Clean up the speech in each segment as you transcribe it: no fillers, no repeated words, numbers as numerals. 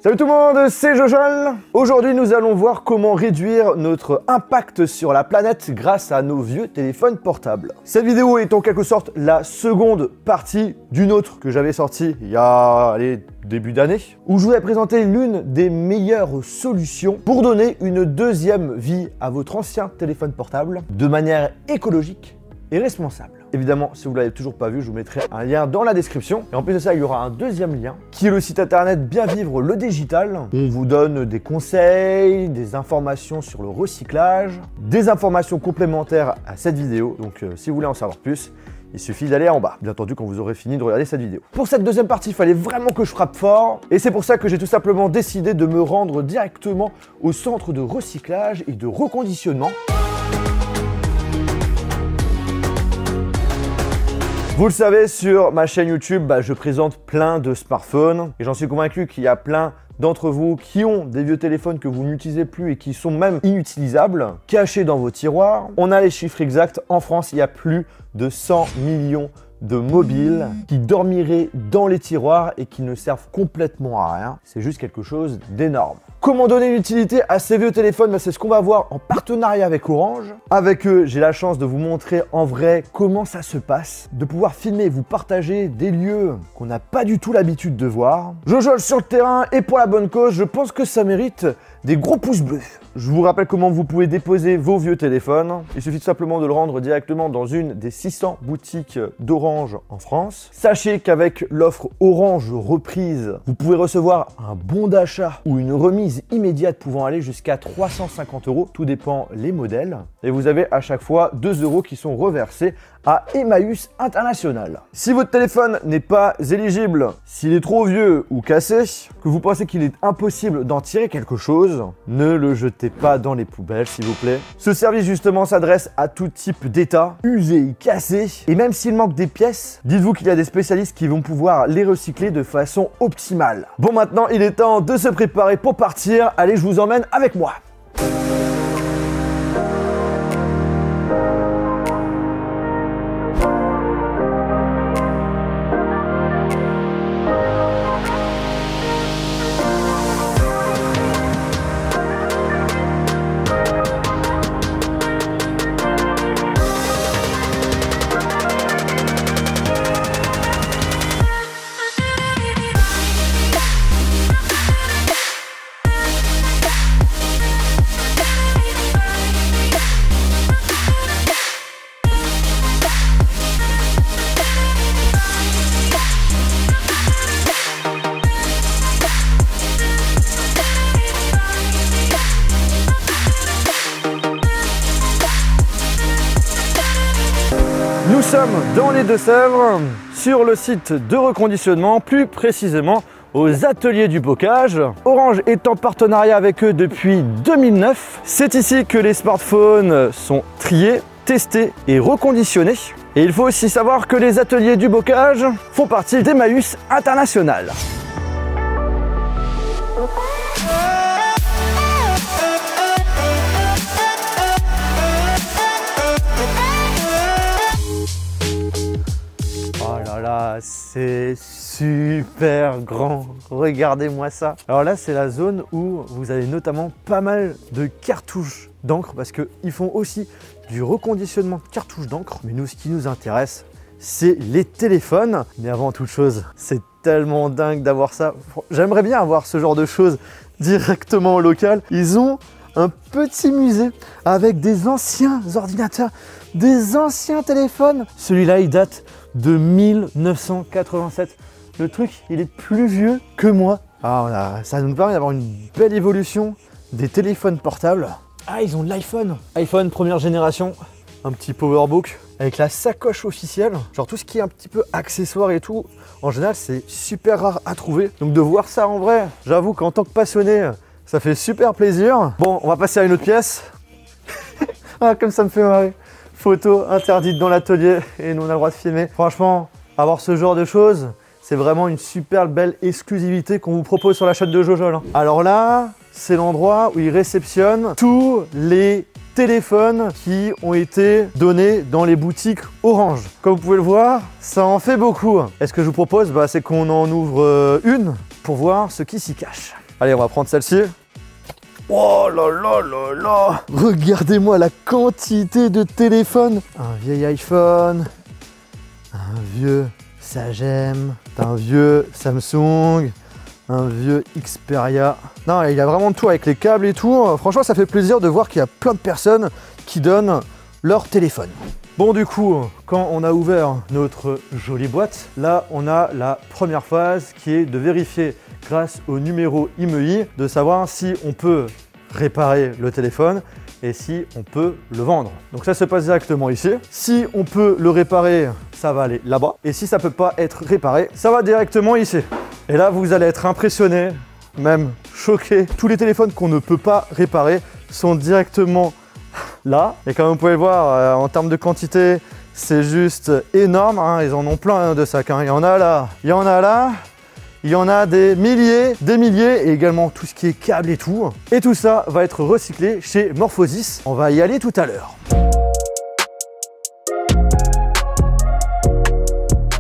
Salut tout le monde, c'est Jojol. Aujourd'hui, nous allons voir comment réduire notre impact sur la planète grâce à nos vieux téléphones portables. Cette vidéo est en quelque sorte la seconde partie d'une autre que j'avais sortie il y a début d'année, où je vous ai présenté l'une des meilleures solutions pour donner une deuxième vie à votre ancien téléphone portable de manière écologique et responsable. Évidemment, si vous ne l'avez toujours pas vu, je vous mettrai un lien dans la description. Et en plus de ça, il y aura un deuxième lien qui est le site internet Bien Vivre le Digital. On vous donne des conseils, des informations sur le recyclage, des informations complémentaires à cette vidéo. Donc si vous voulez en savoir plus, il suffit d'aller en bas, bien entendu quand vous aurez fini de regarder cette vidéo. Pour cette deuxième partie, il fallait vraiment que je frappe fort. Et c'est pour ça que j'ai tout simplement décidé de me rendre directement au centre de recyclage et de reconditionnement. Vous le savez, sur ma chaîne YouTube, je présente plein de smartphones et j'en suis convaincu qu'il y a plein d'entre vous qui ont des vieux téléphones que vous n'utilisez plus et qui sont même inutilisables, cachés dans vos tiroirs. On a les chiffres exacts. En France, il y a plus de 100 millions de mobiles qui dormiraient dans les tiroirs et qui ne servent complètement à rien. C'est juste quelque chose d'énorme. Comment donner une utilité à ces vieux téléphones? C'est ce qu'on va voir en partenariat avec Orange. Avec eux, j'ai la chance de vous montrer en vrai comment ça se passe, de pouvoir filmer, vous partager des lieux qu'on n'a pas du tout l'habitude de voir. Jojol sur le terrain et pour la bonne cause, je pense que ça mérite des gros pouces bleus. Je vous rappelle comment vous pouvez déposer vos vieux téléphones. Il suffit tout simplement de le rendre directement dans une des 600 boutiques d'Orange en France. Sachez qu'avec l'offre Orange Reprise, vous pouvez recevoir un bon d'achat ou une remise immédiate pouvant aller jusqu'à 350 €, tout dépend les modèles. Et vous avez à chaque fois 2 € qui sont reversés à Emmaüs International. Si votre téléphone n'est pas éligible, s'il est trop vieux ou cassé, que vous pensez qu'il est impossible d'en tirer quelque chose, ne le jetez pas dans les poubelles s'il vous plaît. Ce service justement s'adresse à tout type d'état, usé, cassé, et même s'il manque des pièces, dites-vous qu'il y a des spécialistes qui vont pouvoir les recycler de façon optimale. Bon, maintenant il est temps de se préparer pour partir. Allez, je vous emmène avec moi. Nous sommes dans les Deux-Sèvres, sur le site de reconditionnement, plus précisément aux ateliers du bocage. Orange est en partenariat avec eux depuis 2009. C'est ici que les smartphones sont triés, testés et reconditionnés. Et il faut aussi savoir que les ateliers du bocage font partie d'Emmaüs International. C'est super grand, regardez-moi ça. Alors là, c'est la zone où vous avez notamment pas mal de cartouches d'encre parce qu'ils font aussi du reconditionnement de cartouches d'encre. Mais nous, ce qui nous intéresse, c'est les téléphones. Mais avant toute chose, c'est tellement dingue d'avoir ça. J'aimerais bien avoir ce genre de choses directement au local. Ils ont un petit musée avec des anciens ordinateurs, des anciens téléphones. Celui-là, il date de 1987. Le truc, il est plus vieux que moi. Ah, ça nous permet d'avoir une belle évolution des téléphones portables. Ah, ils ont de l'iPhone. iPhone première génération. Un petit powerbook avec la sacoche officielle. Genre tout ce qui est un petit peu accessoire et tout. En général, c'est super rare à trouver. Donc de voir ça en vrai, j'avoue qu'en tant que passionné, ça fait super plaisir. Bon, on va passer à une autre pièce. Ah, comme ça me fait marrer. Photo interdite dans l'atelier et nous on a le droit de filmer. Franchement, avoir ce genre de choses, c'est vraiment une super belle exclusivité qu'on vous propose sur la chaîne de Jojol. Alors là, c'est l'endroit où ils réceptionnent tous les téléphones qui ont été donnés dans les boutiques Orange. Comme vous pouvez le voir, ça en fait beaucoup. Et ce que je vous propose, c'est qu'on en ouvre une pour voir ce qui s'y cache. Allez, on va prendre celle-ci. Oh là là là là! Regardez-moi la quantité de téléphones! Un vieil iPhone, un vieux Sagem, un vieux Samsung, un vieux Xperia. Non, il y a vraiment tout avec les câbles et tout. Franchement, ça fait plaisir de voir qu'il y a plein de personnes qui donnent leur téléphone. Bon, du coup, quand on a ouvert notre jolie boîte, là, on a la première phase qui est de vérifier grâce au numéro IMEI, de savoir si on peut réparer le téléphone et si on peut le vendre. Donc ça se passe directement ici. Si on peut le réparer, ça va aller là-bas. Et si ça peut pas être réparé, ça va directement ici. Et là, vous allez être impressionné, même choqué. Tous les téléphones qu'on ne peut pas réparer sont directement là. Et comme vous pouvez le voir, en termes de quantité, c'est juste énorme, hein. Ils en ont plein de sacs, hein. Il y en a là, il y en a là, il y en a des milliers, et également tout ce qui est câble et tout. Et tout ça va être recyclé chez Morphosis. On va y aller tout à l'heure.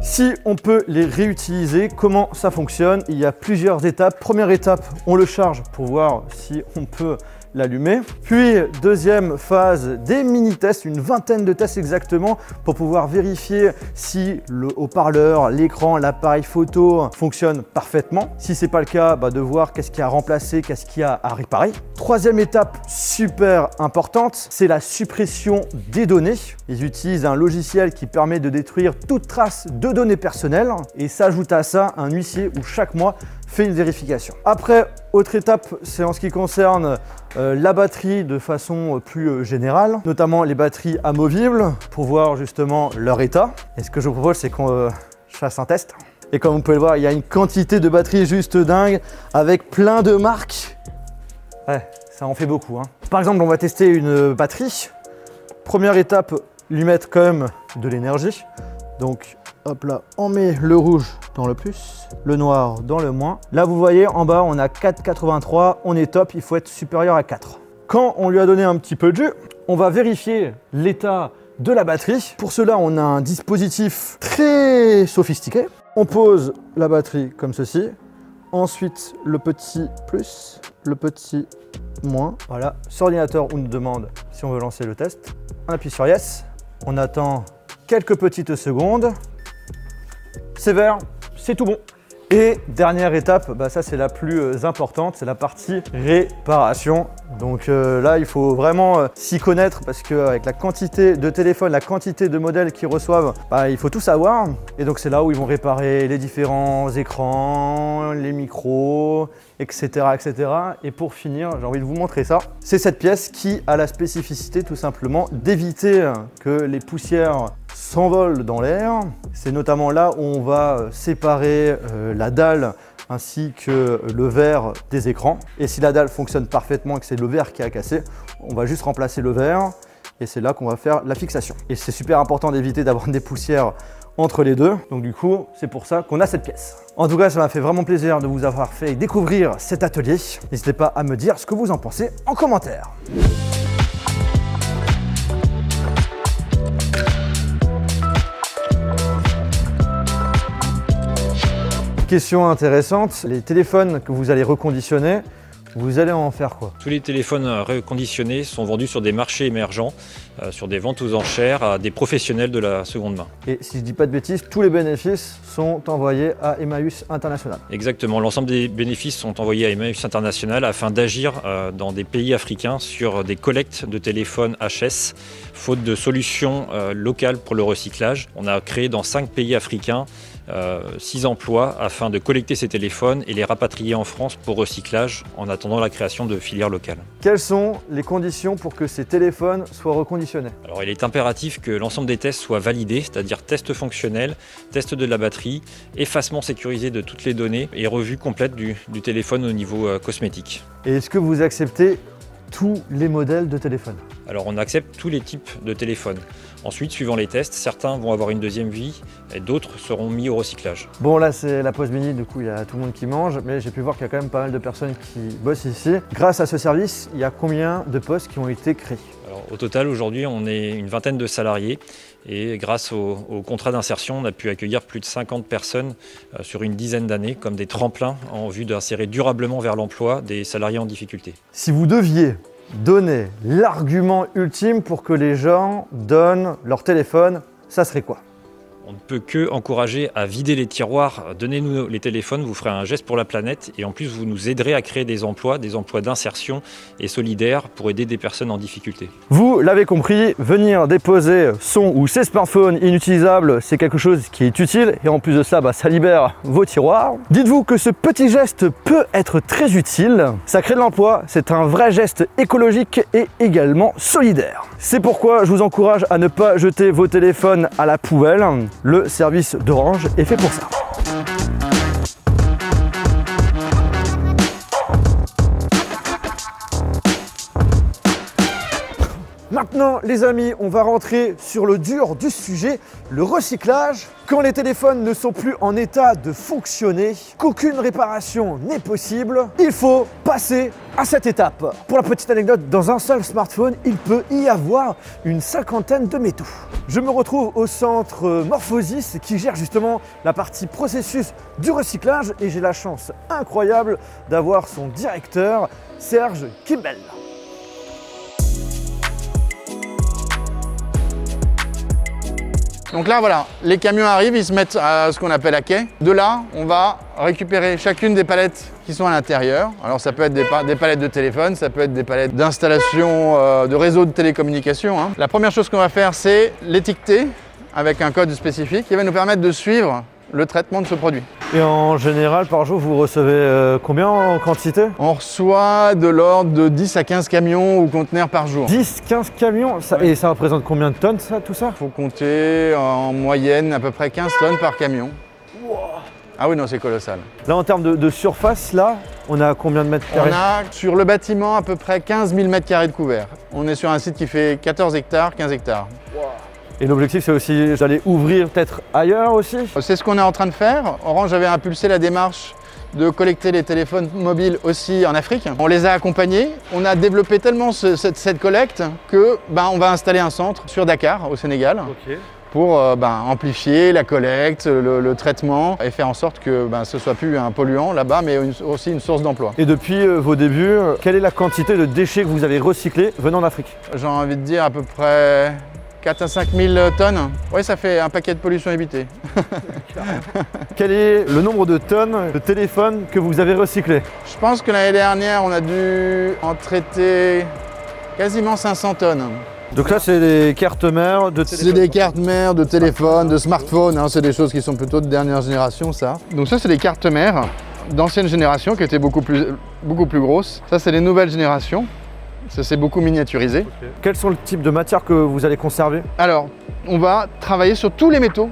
Si on peut les réutiliser, comment ça fonctionne? Il y a plusieurs étapes. Première étape, on le charge pour voir si on peut l'allumer. Puis deuxième phase, des mini-tests, une vingtaine de tests exactement pour pouvoir vérifier si le haut-parleur, l'écran, l'appareil photo fonctionne parfaitement. Si c'est pas le cas, de voir qu'est-ce qu'il y a à remplacer, qu'est-ce qu'il y a à réparer. Troisième étape super importante, c'est la suppression des données. Ils utilisent un logiciel qui permet de détruire toute trace de données personnelles et s'ajoute à ça un huissier où chaque mois fait une vérification. Après, autre étape, c'est en ce qui concerne la batterie de façon plus générale, notamment les batteries amovibles pour voir justement leur état. Et ce que je vous propose, c'est qu'on fasse un test. Et comme vous pouvez le voir, il y a une quantité de batteries juste dingue avec plein de marques. Ouais, ça en fait beaucoup, hein. Par exemple, on va tester une batterie. Première étape, lui mettre quand même de l'énergie. Donc, hop là, on met le rouge dans le plus, le noir dans le moins. Là, vous voyez, en bas, on a 4,83, on est top, il faut être supérieur à 4. Quand on lui a donné un petit peu de jus, on va vérifier l'état de la batterie. Pour cela, on a un dispositif très sophistiqué. On pose la batterie comme ceci, ensuite le petit plus, le petit moins. Voilà, sur l'ordinateur, on nous demande si on veut lancer le test. On appuie sur Yes, on attend quelques petites secondes. C'est vert, c'est tout bon. Et dernière étape, ça c'est la plus importante, c'est la partie réparation. Donc là, il faut vraiment s'y connaître parce qu'avec la quantité de téléphones, la quantité de modèles qu'ils reçoivent, il faut tout savoir. Et donc c'est là où ils vont réparer les différents écrans, les micros, etc., etc. Et pour finir, j'ai envie de vous montrer ça. C'est cette pièce qui a la spécificité tout simplement d'éviter que les poussières s'envolent dans l'air. C'est notamment là où on va séparer la dalle ainsi que le verre des écrans. Et si la dalle fonctionne parfaitement et que c'est le verre qui a cassé, on va juste remplacer le verre et c'est là qu'on va faire la fixation. Et c'est super important d'éviter d'avoir des poussières entre les deux. Donc du coup, c'est pour ça qu'on a cette pièce. En tout cas, ça m'a fait vraiment plaisir de vous avoir fait découvrir cet atelier. N'hésitez pas à me dire ce que vous en pensez en commentaire. Question intéressante, les téléphones que vous allez reconditionner, vous allez en faire quoi? Tous les téléphones reconditionnés sont vendus sur des marchés émergents, sur des ventes aux enchères à des professionnels de la seconde main. Et si je dis pas de bêtises, tous les bénéfices sont envoyés à Emmaüs International. Exactement, l'ensemble des bénéfices sont envoyés à Emmaüs International afin d'agir dans des pays africains sur des collectes de téléphones HS, faute de solutions locales pour le recyclage. On a créé dans 5 pays africains 6 emplois afin de collecter ces téléphones et les rapatrier en France pour recyclage en attendant la création de filières locales. Quelles sont les conditions pour que ces téléphones soient reconditionnés? Alors il est impératif que l'ensemble des tests soient validés, c'est-à-dire test fonctionnel, test de la batterie, effacement sécurisé de toutes les données et revue complète du téléphone au niveau cosmétique. Et est-ce que vous acceptez tous les modèles de téléphone? Alors on accepte tous les types de téléphones. Ensuite, suivant les tests, certains vont avoir une deuxième vie et d'autres seront mis au recyclage. Bon, là c'est la pause midi, du coup il y a tout le monde qui mange, mais j'ai pu voir qu'il y a quand même pas mal de personnes qui bossent ici. Grâce à ce service, il y a combien de postes qui ont été créés? Alors, au total, aujourd'hui, on est une vingtaine de salariés et grâce au contrat d'insertion, on a pu accueillir plus de 50 personnes sur une dizaine d'années comme des tremplins en vue d'insérer durablement vers l'emploi des salariés en difficulté. Si vous deviez donner l'argument ultime pour que les gens donnent leur téléphone, ça serait quoi? On ne peut que encourager à vider les tiroirs. Donnez-nous les téléphones, vous ferez un geste pour la planète et en plus vous nous aiderez à créer des emplois d'insertion et solidaires pour aider des personnes en difficulté. Vous l'avez compris, venir déposer son ou ses smartphones inutilisables, c'est quelque chose qui est utile et en plus de ça, ça libère vos tiroirs. Dites-vous que ce petit geste peut être très utile. Ça crée de l'emploi, c'est un vrai geste écologique et également solidaire. C'est pourquoi je vous encourage à ne pas jeter vos téléphones à la poubelle. Le service d'Orange est fait pour ça. Maintenant, les amis, on va rentrer sur le dur du sujet, le recyclage. Quand les téléphones ne sont plus en état de fonctionner, qu'aucune réparation n'est possible, il faut passer à cette étape. Pour la petite anecdote, dans un seul smartphone, il peut y avoir une 50aine de métaux. Je me retrouve au centre Morphosis qui gère justement la partie processus du recyclage et j'ai la chance incroyable d'avoir son directeur, Serge Kimbel. Donc là, voilà, les camions arrivent, ils se mettent à ce qu'on appelle à quai. De là, on va récupérer chacune des palettes qui sont à l'intérieur. Alors ça peut être des palettes de téléphone, ça peut être des palettes d'installation de réseau de télécommunications. La première chose qu'on va faire, c'est l'étiqueter avec un code spécifique qui va nous permettre de suivre le traitement de ce produit. Et en général, par jour, vous recevez combien en quantité? On reçoit de l'ordre de 10 à 15 camions ou conteneurs par jour. 10-15 camions ouais. Et ça représente combien de tonnes, ça, tout ça? Il faut compter en moyenne à peu près 15 tonnes par camion. Wow. Ah oui, non, c'est colossal. Là, en termes de surface, là, on a combien de mètres carrés? On a sur le bâtiment à peu près 15 000 mètres carrés de couvert. On est sur un site qui fait 14 hectares, 15 hectares. Wow. Et l'objectif, c'est aussi d'aller ouvrir peut-être ailleurs aussi? C'est ce qu'on est en train de faire. Orange avait impulsé la démarche de collecter les téléphones mobiles aussi en Afrique. On les a accompagnés. On a développé tellement cette collecte que on va installer un centre sur Dakar, au Sénégal, pour amplifier la collecte, le traitement et faire en sorte que ce ne soit plus un polluant là-bas, mais aussi une source d'emploi. Et depuis vos débuts, quelle est la quantité de déchets que vous avez recyclés venant d'Afrique? J'ai envie de dire à peu près 4 à 5 000 tonnes. Oui, ça fait un paquet de pollution évitée. Quel est le nombre de tonnes de téléphones que vous avez recyclés? Je pense que l'année dernière, on a dû en traiter quasiment 500 tonnes. Donc là, c'est des cartes mères de téléphone? C'est des cartes mères de téléphone, de smartphone. C'est des choses qui sont plutôt de dernière génération, ça. Donc ça, c'est des cartes mères d'ancienne génération qui étaient beaucoup plus grosses. Ça, c'est les nouvelles générations. Ça s'est beaucoup miniaturisé. Okay. Quels sont le type de matières que vous allez conserver? Alors, on va travailler sur tous les métaux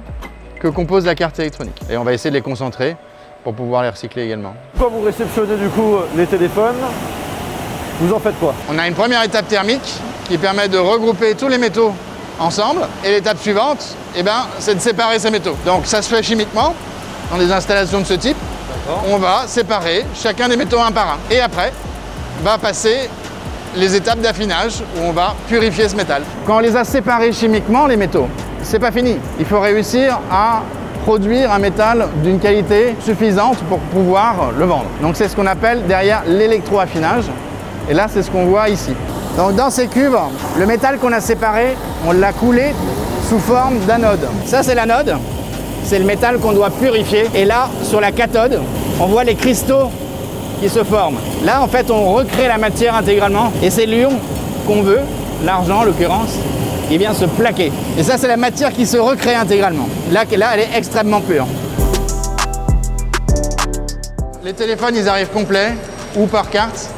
que compose la carte électronique. Et on va essayer de les concentrer pour pouvoir les recycler également. Quand vous réceptionnez du coup les téléphones, vous en faites quoi? On a une première étape thermique qui permet de regrouper tous les métaux ensemble. Et l'étape suivante, c'est de séparer ces métaux. Donc ça se fait chimiquement dans des installations de ce type. On va séparer chacun des métaux un par un. Et après, va passer les étapes d'affinage où on va purifier ce métal. Quand on les a séparés chimiquement, les métaux, c'est pas fini. Il faut réussir à produire un métal d'une qualité suffisante pour pouvoir le vendre. Donc c'est ce qu'on appelle derrière l'électroaffinage. Et là, c'est ce qu'on voit ici. Donc dans ces cubes, le métal qu'on a séparé, on l'a coulé sous forme d'anode. Ça, c'est l'anode. C'est le métal qu'on doit purifier. Et là, sur la cathode, on voit les cristaux qui se forment. Là, en fait, on recrée la matière intégralement et c'est l'ion qu'on veut, l'argent en l'occurrence, qui vient se plaquer. Et ça, c'est la matière qui se recrée intégralement. Là, elle est extrêmement pure. Les téléphones, ils arrivent complets ou par carte.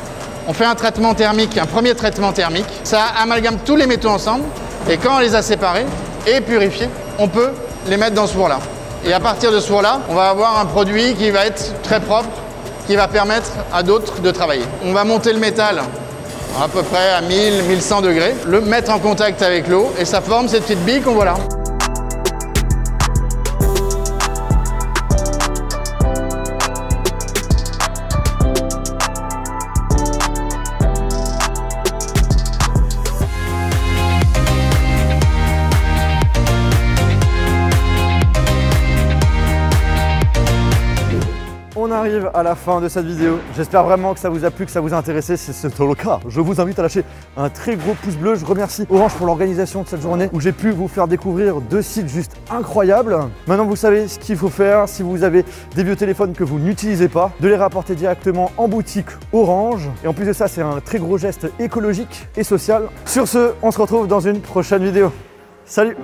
On fait un traitement thermique, un premier traitement thermique. Ça amalgame tous les métaux ensemble et quand on les a séparés et purifiés, on peut les mettre dans ce four-là. Et à partir de ce four-là, on va avoir un produit qui va être très propre, qui va permettre à d'autres de travailler. On va monter le métal à peu près à 1000-1100 degrés, le mettre en contact avec l'eau et ça forme cette petite bille qu'on voit là. On arrive à la fin de cette vidéo. J'espère vraiment que ça vous a plu, que ça vous a intéressé. Si c'est le cas, je vous invite à lâcher un très gros pouce bleu. Je remercie Orange pour l'organisation de cette journée où j'ai pu vous faire découvrir 2 sites juste incroyables. Maintenant, vous savez ce qu'il faut faire si vous avez des vieux téléphones que vous n'utilisez pas, de les rapporter directement en boutique Orange. Et en plus de ça, c'est un très gros geste écologique et social. Sur ce, on se retrouve dans une prochaine vidéo. Salut!